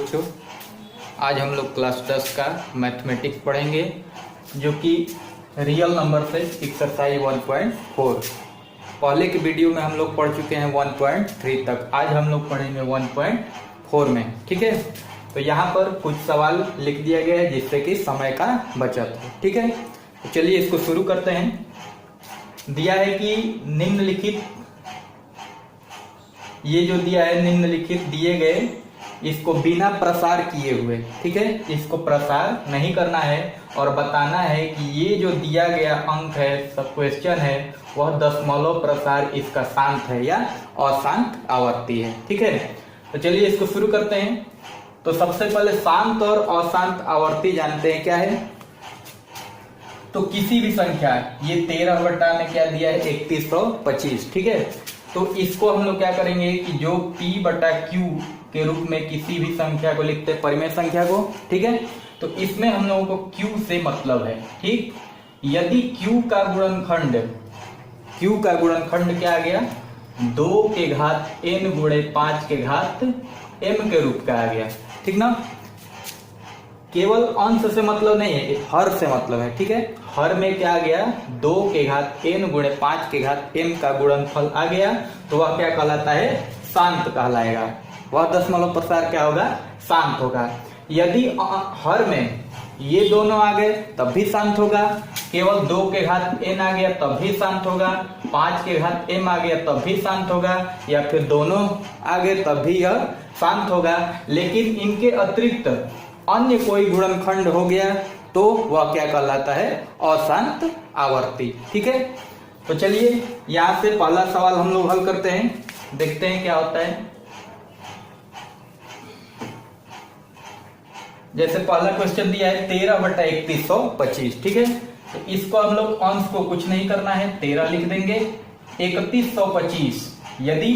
बच्चों, आज हम लोग क्लास 10 का मैथमेटिक्स पढ़ेंगे जो कि रियल नंबर से एक्सरसाइज 1.4। पहले के वीडियो में हम लोग पढ़ चुके हैं 1.3 तक। आज हम लोग पढ़ेंगे 1.4 में। ठीक है, तो यहाँ पर कुछ सवाल लिख दिया गया है जिससे कि समय का बचत हो। ठीक है, तो चलिए इसको शुरू करते हैं। दिया है कि निम्नलिखित, ये जो दिया है निम्नलिखित दिए गए, इसको बिना प्रसार किए हुए, ठीक है, इसको प्रसार नहीं करना है और बताना है कि ये जो दिया गया अंक है, सब क्वेश्चन है, वह दशमलव प्रसार इसका शांत है या अशांत आवर्ती है। ठीक है, तो चलिए इसको शुरू करते हैं। तो सबसे पहले शांत और अशांत आवर्ती जानते हैं क्या है। तो किसी भी संख्या, ये 13 बटा में क्या दिया है 3125। ठीक है, तो इसको हम लोग क्या करेंगे कि जो P बटा Q के रूप में किसी भी संख्या को लिखते हैं, परिमेय संख्या को। ठीक है, तो इसमें हम लोगों को Q से मतलब है। ठीक, यदि Q का गुणनखंड क्या आ गया, 2 के घात n गुणे 5 के घात m के रूप का आ गया। ठीक ना, केवल अंश से मतलब नहीं है, हर से मतलब है। ठीक है, हर में क्या आ गया, 2 के घात n गुणे 5 के घात m का गुणनफल आ गया, तो वह क्या कहलाता है, शांत कहलाएगा। वह दशमलव प्रसार क्या होगा, शांत होगा। यदि हर में ये दोनों आ गए तब भी शांत होगा, केवल 2 के घात n आ गया तब भी शांत होगा, 5 के घात m आ गया तब भी शांत होगा, या फिर दोनों आ गए तब भी यह शांत होगा। लेकिन इनके अतिरिक्त अन्य कोई गुणनखंड हो गया तो वह क्या कहलाता है, अशांत आवर्ती। ठीक है, तो चलिए यहां से पहला सवाल हम लोग हल करते हैं, देखते हैं क्या होता है। जैसे पहला क्वेश्चन दिया है 13 बटा 3125। ठीक है, तो इसको हम लोग अंश को कुछ नहीं करना है, 13 लिख देंगे। 3125 यदि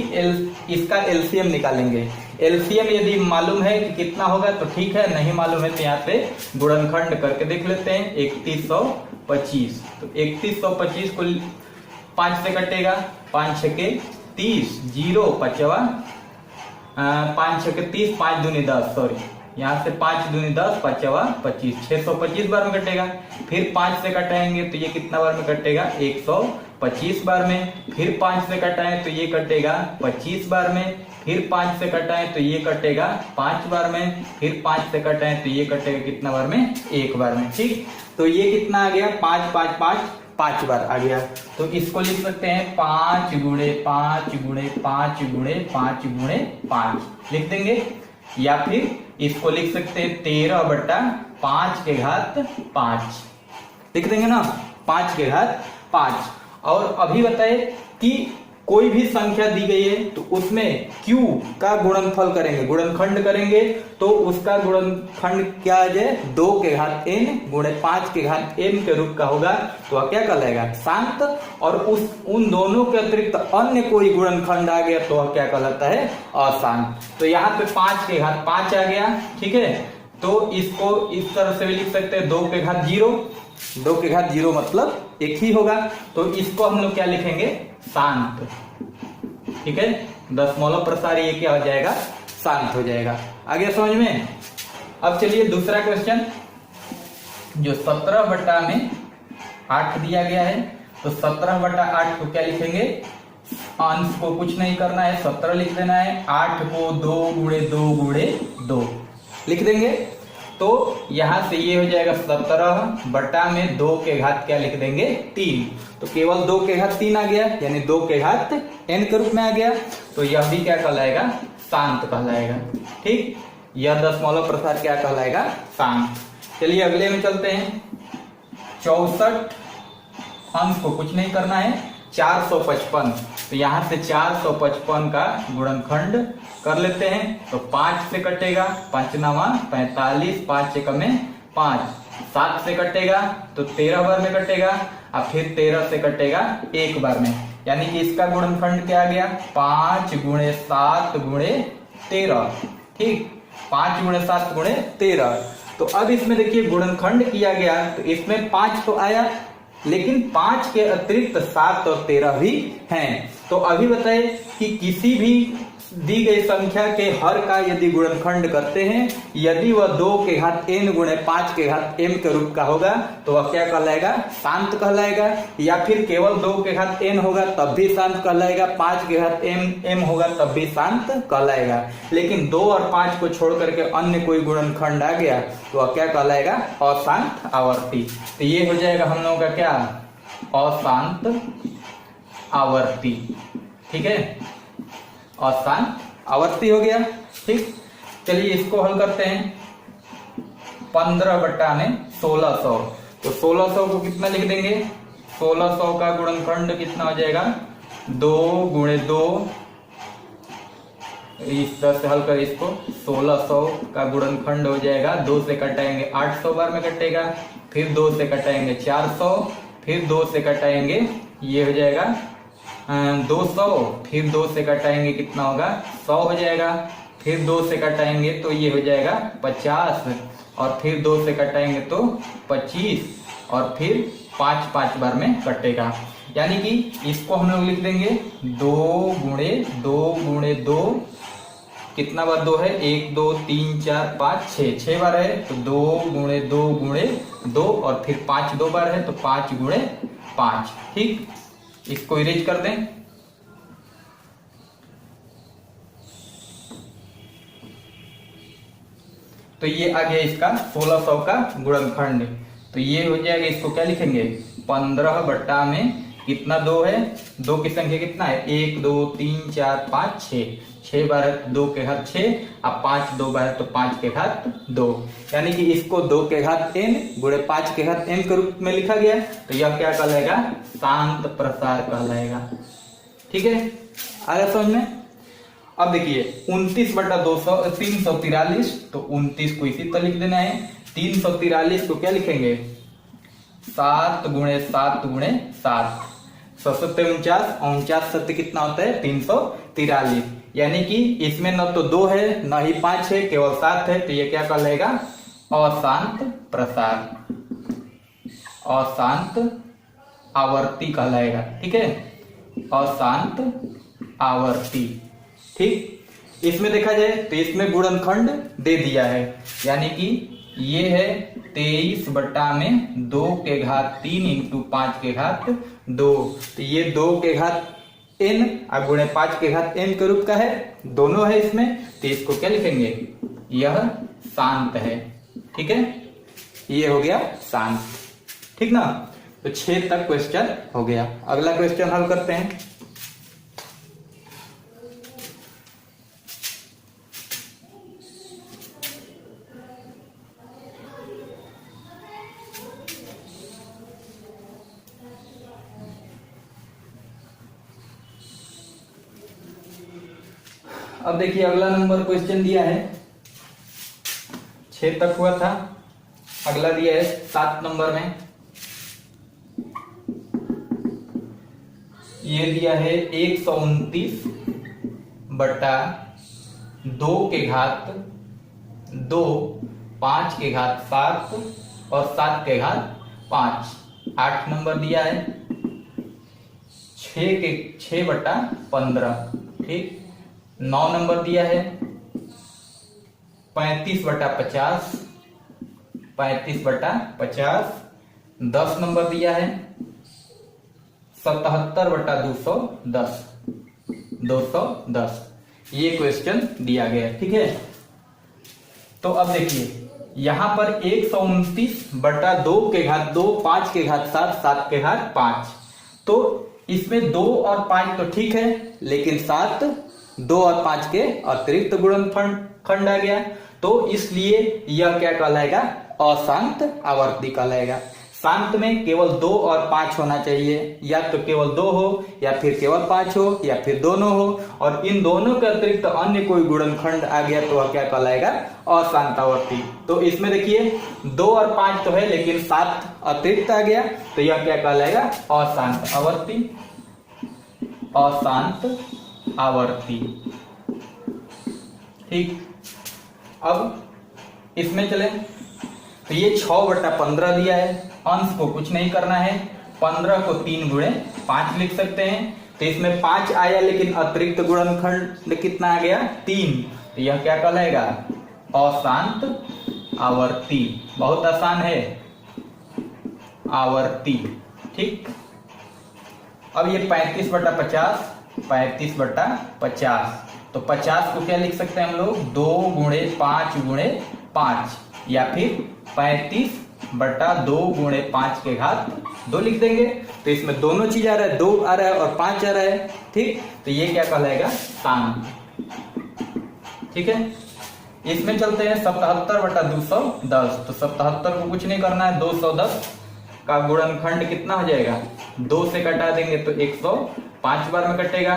इसका एलसीएम निकालेंगे, एलसीएम यदि मालूम है कि कितना होगा तो ठीक है, नहीं मालूम है तो यहाँ पे गुणनखंड करके देख लेते हैं। 3125, तो 3125 को 5 से कटेगा, 5 6 के 30, 0 5 5 6 के 30, 5 दूनी 10, सॉरी, यहाँ से 5 दूनी 10, 5 25, 625 बार में कटेगा। फिर 5 से कटाएंगे तो ये कितना बार में कटेगा, 125 बार में। फिर 5 से कटाएं तो ये कटेगा 25 बार में। फिर 5 से कटाएं तो ये कटेगा 5 बार में। फिर 5 से कटाएं तो ये कटेगा कितना बार में, 1 बार में। ठीक, तो ये कितना आ गया, 5 5 5, 5 बार आ गया। तो इसको लिख सकते हैं 5 गुणे 5 गुणे 5 गुणे 5 गुणे 5 लिख देंगे, या फिर इसको लिख सकते हैं 13 बटा 5 के घात 5 लिख देंगे ना, 5 के घात 5। और अभी बताए कि कोई भी संख्या दी गई है तो उसमें Q का गुणनफल करेंगे, गुणनखंड करेंगे, तो उसका गुणनखंड क्या आ जाए, 2 के घात n गुणे 5 के घात m के रूप का होगा, तो वह क्या कहलाएगा, शांत। और उन दोनों के अतिरिक्त अन्य कोई गुणनखंड आ गया तो वह क्या कहलाता है, अशांत। तो यहाँ पे 5 के घात 5 आ गया। ठीक है, तो इसको इस तरह से भी लिख सकते हैं, 2 के घात 0, 2 के घात 0 मतलब 1 ही होगा, तो इसको हम लोग क्या लिखेंगे, शांत। ठीक है, दशमलव प्रसार ये क्या हो जाएगा, शांत हो जाएगा। आगे समझ में। अब चलिए दूसरा क्वेश्चन, जो 17 बटा में 8 दिया गया है, तो 17 बटा 8 को क्या लिखेंगे, अंश को कुछ नहीं करना है, 17 लिख देना है। 8 को 2 गुणे 2 गुणे 2 लिख देंगे, तो यहां से ये हो जाएगा 17 बटा में 2 के घात क्या लिख देंगे, 3। तो केवल 2 के घात 3 आ गया, यानी 2 के घात n के रूप में आ गया, तो यह भी क्या कहलाएगा, शांत कहलाएगा। ठीक, यह दशमलव प्रसार क्या कहलाएगा, शांत। चलिए अगले में चलते हैं। 64, अंश को कुछ नहीं करना है, 455, तो यहां से 455 का गुणनखंड कर लेते हैं, तो 5 से कटेगा, 5 9 45, 5 6 में 5, 7 से कटेगा तो 13 बार में कटेगा, और फिर 13 से कटेगा 1 बार में, यानी कि इसका गुणनखंड क्या आ गया, 5 गुणे 7 गुणे 13। ठीक, 5 गुणे 7 गुणे 13। तो अब इसमें देखिए गुणनखंड किया गया, तो इसमें 5 तो आया, लेकिन 5 के अतिरिक्त 7 और 13 भी हैं। तो अभी बताए कि किसी भी दी गई संख्या के हर का यदि गुणनखंड करते हैं, यदि वह 2 के घात n गुणे 5 के घात m के रूप का होगा तो वह क्या कहलाएगा, शांत कहलाएगा। या फिर केवल 2 के घात n होगा तब भी शांत कहलाएगा, 5 के घात m होगा तब भी शांत कहलाएगा। लेकिन 2 और 5 को छोड़ करके अन्य कोई गुणनखंड आ गया तो वह क्या कहलाएगा, अशांत आवर्ती। तो ये हो जाएगा हम लोगों का क्या, अशांत आवर्ती। ठीक है, अशांत आवर्ती हो गया। ठीक, चलिए इसको हल करते हैं। 15 बटा में 1600, तो 1600 को कितना लिख देंगे, 1600 का गुणनखंड कितना हो जाएगा, 2 गुणे 2, इस तरह से हल कर इसको। 1600 का गुणनखंड हो जाएगा, 2 से कटाएंगे 800 बार में कटेगा, फिर 2 से कटाएंगे 400, फिर 2 से कटाएंगे ये हो जाएगा 200, फिर 2 से कटाएंगे कितना होगा, 100 हो जाएगा, फिर 2 से कटाएंगे तो ये हो जाएगा 50, और फिर 2 से कटाएंगे तो 25, और फिर 5 बार में कटेगा। यानी कि इसको हम लोग लिख देंगे 2 गुणे 2, कितना बार 2 है, 1 2 3 4 5 6 बार है, तो 2 गुणे 2 और फिर 5 2 बार है तो 5 गुणे 5। ठीक, इसको इरेज कर दें। तो ये आ गया इसका 1600 का गुणनखंड। तो ये हो जाएगा, इसको क्या लिखेंगे, 15 बटा में कितना 2 है, 2 की संख्या कितना है, 1 2 3 4 5 6 बार है 2 के घात 6, अब 5 2 बार है तो 5 के घात 2। यानी कि इसको 2 के घात n गुणे 5 के घात m के रूप में लिखा गया, तो यह क्या कहलाएगा, शांत प्रसार कहलाएगा। ठीक है, आया समझ में। अब देखिए 29 बटा 343, तो 29 को इसी तरह लिख देना है। 343 को क्या लिखेंगे, 7 गुणे 7 गुणे 7, 49 सत्य कितना होता है, 343। यानी कि इसमें न तो 2 है न ही 5 है, केवल 7 है, तो ये क्या कहलाएगा, अशांत प्रसार, अशांत आवर्ती कहलाएगा। ठीक है, अशांत आवर्ती। ठीक, इसमें देखा जाए तो इसमें गुणनखंड दे दिया है, यानी कि ये है 23 बटा में 2 के घात 3 इंटू 5 के घात 2, तो ये 2 के घात n और गुणे 5 के घात n के रूप का है, दोनों है इसमें, तो इसको क्या लिखेंगे, यह शांत है। ठीक है, ये हो गया शांत। ठीक ना, तो 6 तक क्वेश्चन हो गया। अगला क्वेश्चन हल करते हैं। अब देखिए अगला नंबर क्वेश्चन दिया है, 6 तक हुआ था, अगला दिया है 7 नंबर में। ये दिया है 129 बटा 2 के घात 2, 5 के घात 7 और 7 के घात 5। 8 नंबर दिया है 6 बटा 15। ठीक, 9 नंबर दिया है 35 बटा 50, 35 बटा 50। 10 नंबर दिया है 77 बटा 210, 210। ये क्वेश्चन दिया गया है। ठीक है, तो अब देखिए यहां पर 129 बटा 2 के घात 2, 5 के घात 7, 7 के घात 5। तो इसमें 2 और 5 तो ठीक है, लेकिन 7 2 और 5 के अतिरिक्त गुणनखंड आ गया, तो इसलिए यह क्या कहलाएगा, अशांत आवर्ती कहलाएगा। शांत में केवल 2 और 5 होना चाहिए, या तो केवल 2 हो या फिर केवल 5 हो या फिर दोनों हो, और इन दोनों के अतिरिक्त अन्य कोई गुणनखंड आ गया तो वह क्या कहलाएगा, अशांत आवर्ती। तो इसमें देखिए 2 और 5 तो है, लेकिन 7 अतिरिक्त आ गया, तो यह क्या कहलाएगा, अशांत आवर्ती, अशांत आवर्ती। ठीक, अब इसमें चले तो ये 6 बटा 15 दिया है, अंश को कुछ नहीं करना है, 15 को 3 गुणे 5 लिख सकते हैं, तो इसमें 5 आया, लेकिन अतिरिक्त गुणनखंड कितना आ गया 3। तो यह क्या कहलाएगा, अशांत आवर्ती। बहुत आसान है, आवर्ती। ठीक, अब ये 35/50, 35/50, तो 50 को क्या लिख सकते हैं हम लोग, 2 × 5 × 5, या फिर 35/2 × 5 के घात 2 लिख देंगे। तो इसमें दोनों चीज आ रहा है, 2 आ रहा है और 5 आ रहा है। ठीक, तो ये क्या कहलाएगा, शांत। ठीक है, इसमें चलते हैं 77/210। तो 77 को कुछ नहीं करना है, 210 का गुणनखंड कितना हो जाएगा, 2 से घटा देंगे तो 105 बार में कटेगा।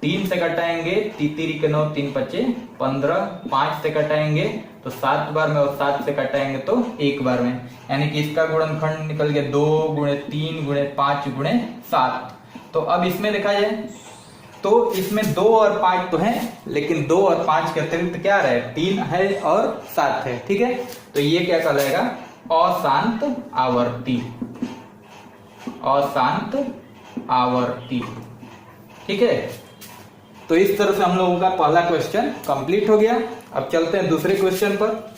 3 से घटाएंगे, 3 के 9, 3 5 15, 5 से घटाएंगे तो 7 बार में, और 7 से घटाएंगे तो 1 बार में, यानी कि इसका गुणनखंड निकल गया 2 × 3 × 5 × 7। तो अब इसमें देखा जाए तो इसमें 2 और 5 तो है, लेकिन 2 और 5 के अतिरिक्त क्या रहे, 3 है और 7 है। ठीक है, तो ये क्या कहलाएगा, अशांत आवर्ती, अशांत आवर्ती। ठीक है, तो इस तरह से हम लोगों का पहला क्वेश्चन कंप्लीट हो गया। अब चलते हैं दूसरे क्वेश्चन पर।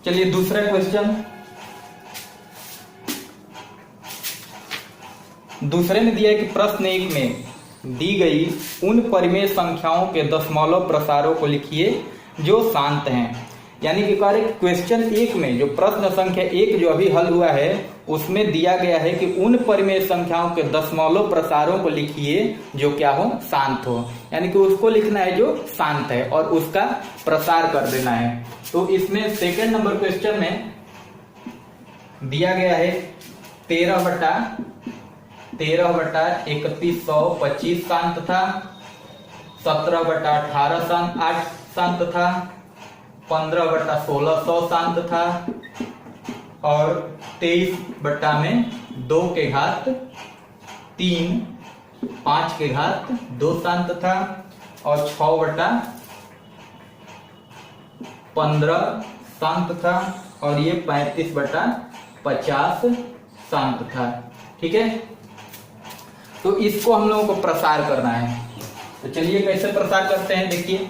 चलिए दूसरा क्वेश्चन, दूसरे में दिया है कि प्रश्न 1 में दी गई उन परिमेय संख्याओं के दशमलव प्रसारों को लिखिए जो शांत हैं। यानी कि क्वेश्चन 1 में जो प्रश्न संख्या 1 जो अभी हल हुआ है उसमें दिया गया है कि उन परिमेय संख्याओं के दशमलव प्रसारों को लिखिए जो क्या हो, शांत हो। यानी कि उसको लिखना है जो शांत है और उसका प्रसार कर देना है। तो इसमें सेकंड नंबर क्वेश्चन में दिया गया है 13/3125 शांत था, 17/18 शांत था, 15/1600 शांत था, और 23/2 के घात 3, 5 के घात 2 शांत था, और 6/15 शांत था, और ये 35/50 शांत था। ठीक है, तो इसको हम लोगों को प्रसार करना है। तो चलिए कैसे प्रसार करते हैं, देखिए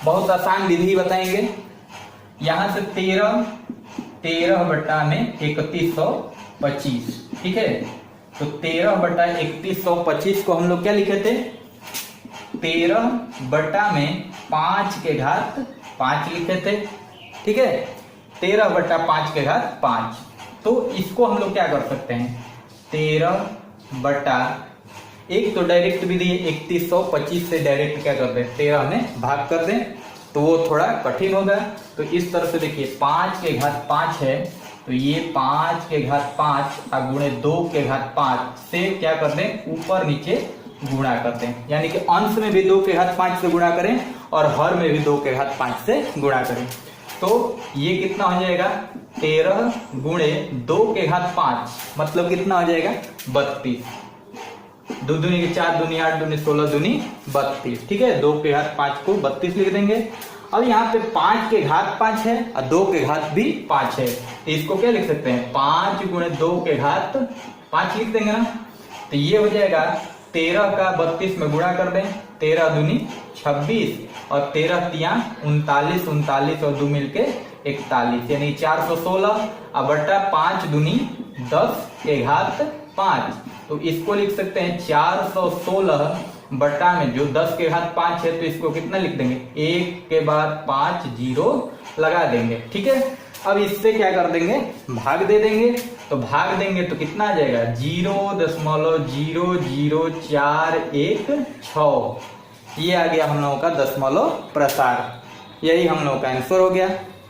बहुत आसान विधि बताएंगे। यहां से 13/3125, ठीक है, तो 13/3125 को हम लोग क्या लिखे थे, 13/5 के घात 5 लिखे थे। ठीक है, 13/5 के घात 5। तो इसको हम लोग क्या कर सकते हैं, 13/, एक तो डायरेक्ट विधि 3125 से डायरेक्ट क्या कर दें, 13 में भाग कर दें, तो वो थोड़ा कठिन होगा। तो इस तरह से देखिए 5 के घात 5 है, तो ये 5 के घात 5 गुणे 2 के घात 5 से क्या कर दें, ऊपर नीचे गुणा कर दें। यानी कि अंश में भी 2 के घात 5 से गुणा करें और हर में भी 2 के घात 5 से गुणा करें। तो ये कितना हो जाएगा, 13 गुणे 2 के घात 5 मतलब कितना हो जाएगा, 32। 2 दूनी के 4 दूनी 8 दूनी 16 दूनी 32। ठीक है, 2 के घात 5 को 32 लिख देंगे। अब यहाँ पे 5 के घात 5 है और 2 के घात भी 5 है, तो इसको क्या लिख सकते हैं, 5 गुणे 2 के घात 5 लिख देंगे ना। तो ये हो जाएगा 13 का 32 में गुणा कर दें, 13 दूनी 26 और 13 तिया 39, 39 और 2 मिलके 41, यानी 416 बटा 5 दूनी 10 के घात 5। तो इसको लिख सकते हैं 416 बटा में जो 10 के घात 5 है, तो इसको कितना लिख देंगे, 1 के बाद 5 जीरो लगा देंगे। ठीक है, अब इससे क्या कर देंगे, भाग दे देंगे। तो भाग देंगे तो कितना आ जाएगा, 0.00416। ये आ गया हम लोगों का दशमलव प्रसार। यही हम लोगों का आंसर हो गया।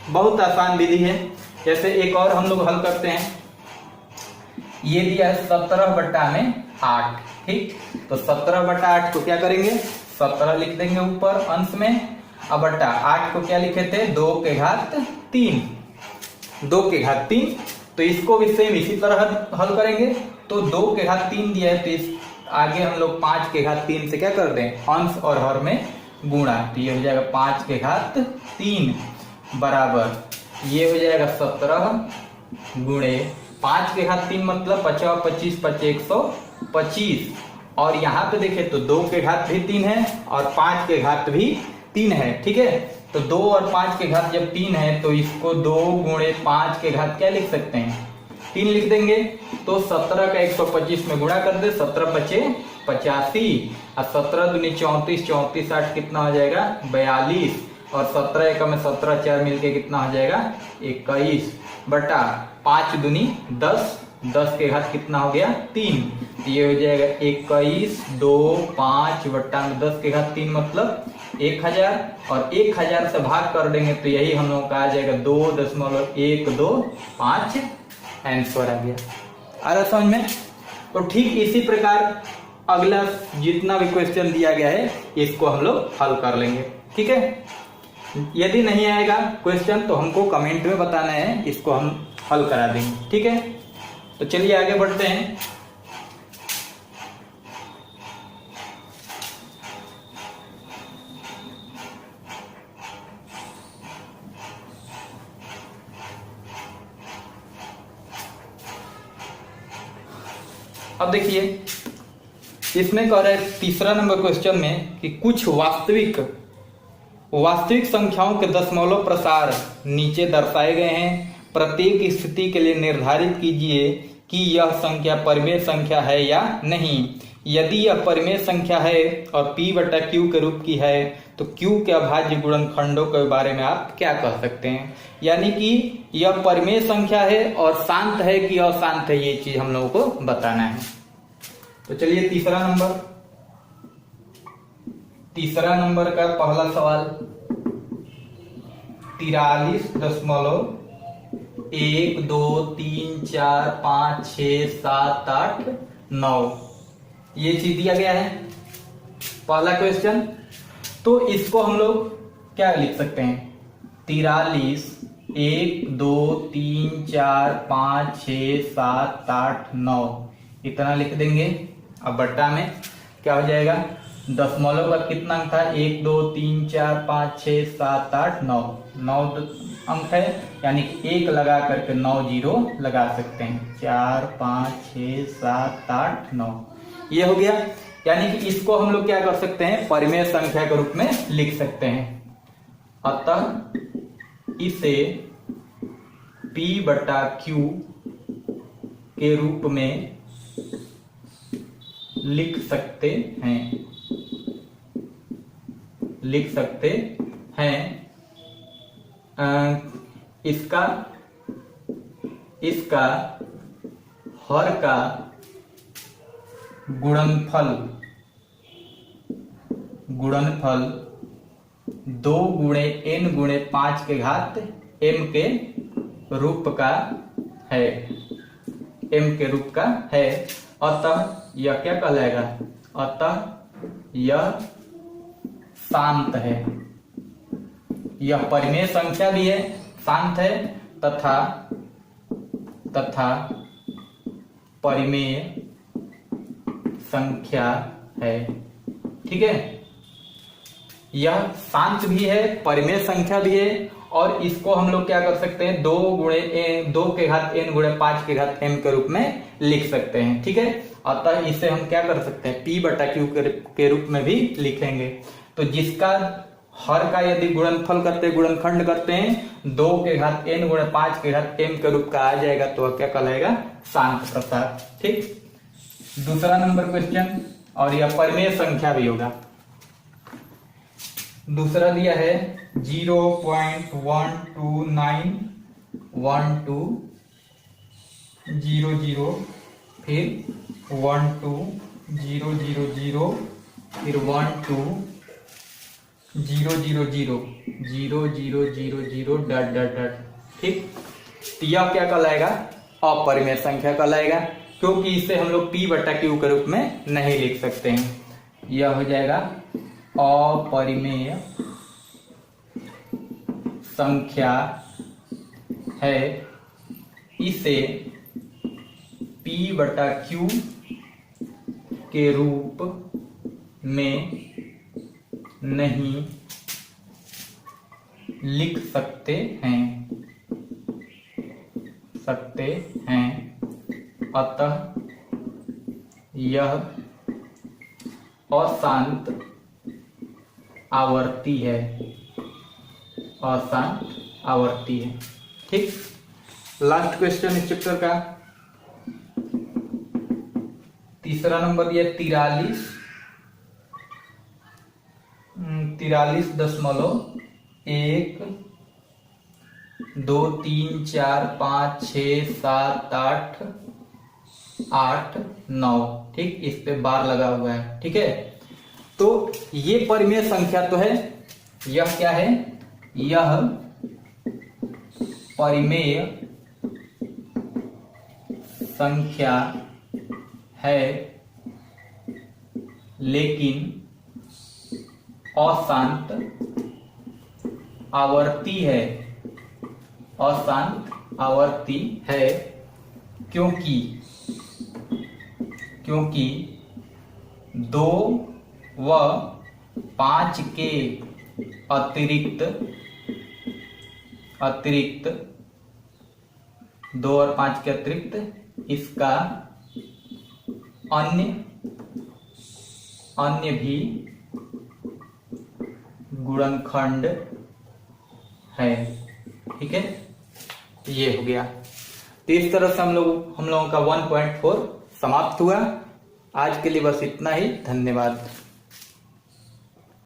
बहुत आसान विधि है। जैसे एक और हम लोग हल करते हैं, ये दिया है 17/8। ठीक, तो 17/8 को क्या करेंगे, 17 लिख देंगे ऊपर अंश में, अब बटा 8 को क्या लिखे थे, 2 के घात 3, 2 के घात 3। तो इसको भी सेम इसी तरह हल करेंगे। तो 2 के घात 3 दिया है, तो आगे हम लोग 5 के घात 3 से क्या कर दें, अंश और हर में गुणा, तो ये हो जाएगा 5 के घात 3 बराबर ये हो जाएगा 17 गुणे 5 के घात 3 मतलब 50 25 25 125, और यहाँ पे देखें तो 2 के घात भी 3 है और 5 के घात भी 3 है। ठीक है, तो 2 और 5 के घात जब 3 है तो इसको 2 गुणे 5 के घात क्या लिख सकते हैं, 3 लिख देंगे। तो 17 का 125 में गुणा कर दे, 17 पचे 85 और 17 दूनी 34, 34 8 कितना हो जाएगा 42, और 17 एक में 17 4 मिलके कितना हो जाएगा 21 बटा 5 दूनी 10, 10 के घात कितना हो गया 3, तो ये हो जाएगा 21 2 5 बट्टा 10 के घात 3 मतलब 1000, और 1000 से भाग कर देंगे तो यही हम लोग का आ जाएगा 2.125 आंसर आ गया। आ रहा समझ में। तो ठीक इसी प्रकार अगला जितना भी क्वेश्चन दिया गया है इसको हम लोग हल कर लेंगे। ठीक है, यदि नहीं आएगा क्वेश्चन तो हमको कमेंट में बताना है, इसको हम हल करा देंगे। ठीक है, तो चलिए आगे बढ़ते हैं। अब देखिए इसमें कह रहा है तीसरा नंबर क्वेश्चन में कि कुछ वास्तविक संख्याओं के दशमलव प्रसार नीचे दर्शाए गए हैं। प्रत्येक स्थिति के लिए निर्धारित कीजिए कि यह संख्या परिमेय संख्या है या नहीं। यदि यह परिमेय संख्या है और p बटा q के रूप की है तो q के अभाज्य गुणनखंडों के बारे में आप क्या कह सकते हैं। यानी कि यह परिमेय संख्या है और शांत है कि अशांत है, ये चीज हम लोगों को बताना है। तो चलिए तीसरा नंबर का पहला सवाल 43.1 2 3 4 5 6 7 8 9 ये चीज दिया गया है पहला क्वेश्चन। तो इसको हम लोग क्या लिख सकते हैं, 43 1 2 3 4 5 6 7 8 9 इतना लिख देंगे। अब बट्टा में क्या हो जाएगा, दशमलव का कितना अंक था 1 2 3 4 5 6 7 8 9 9 अंक है, यानी कि 1 लगा करके 9 जीरो लगा सकते हैं, 4 5 6 7 8 9 ये हो गया। यानी कि इसको हम लोग क्या कर सकते हैं, परिमेय संख्या के रूप में लिख सकते हैं। अतः इसे p बटा q के रूप में लिख सकते हैं। इसका हर का गुणनफल 2 गुणे n गुणे 5 के घात m के रूप का है। अतः यह क्या कहलाएगा, अतः यह शांत है। यह परिमेय संख्या भी है, शांत है तथा परिमेय संख्या है। ठीक है, यह शांत भी है, परिमेय संख्या भी है, और इसको हम लोग क्या कर सकते हैं, 2 के घात n गुणे 5 के घात m के रूप में लिख सकते हैं। ठीक है, अतः इसे हम क्या कर सकते हैं, p बटा q के रूप में भी लिखेंगे। तो जिसका हर का यदि गुणनखंड करते हैं 2 के घात n गुणे 5 के घात m के रूप का आ जाएगा तो वह क्या कहलाएगा, शांत प्रसार। ठीक, दूसरा नंबर क्वेश्चन, और यह परिमेय संख्या भी होगा। दूसरा दिया है 0.1291200, फिर 12000, फिर 1200000 डॉट डॉट डॉट। ठीक, तो यह क्या कहलाएगा, अपरिमेय संख्या कहलाएगा, क्योंकि इसे हम लोग p बटा q के रूप में नहीं लिख सकते हैं। यह हो जाएगा अपरिमेय संख्या है, इसे p बटा q के रूप में नहीं लिख सकते हैं, अतः यह अशांत आवर्ती है, ठीक। लास्ट क्वेश्चन इस चैप्टर का तीसरा नंबर दिया 43.1 2 3 4 5 6 7 8 9, ठीक। इस पे बार लगा हुआ है, ठीक है। तो ये परिमेय संख्या तो है, यह क्या है, यह परिमेय संख्या है, लेकिन अशांत आवर्ती है, क्योंकि 2 व 5 के अतिरिक्त 2 और 5 के अतिरिक्त इसका अन्य भी गुणनखंड है, ठीक है। ये हो गया। तो इस तरह से हम लोगों का 1.4 समाप्त हुआ। आज के लिए बस इतना ही। धन्यवाद।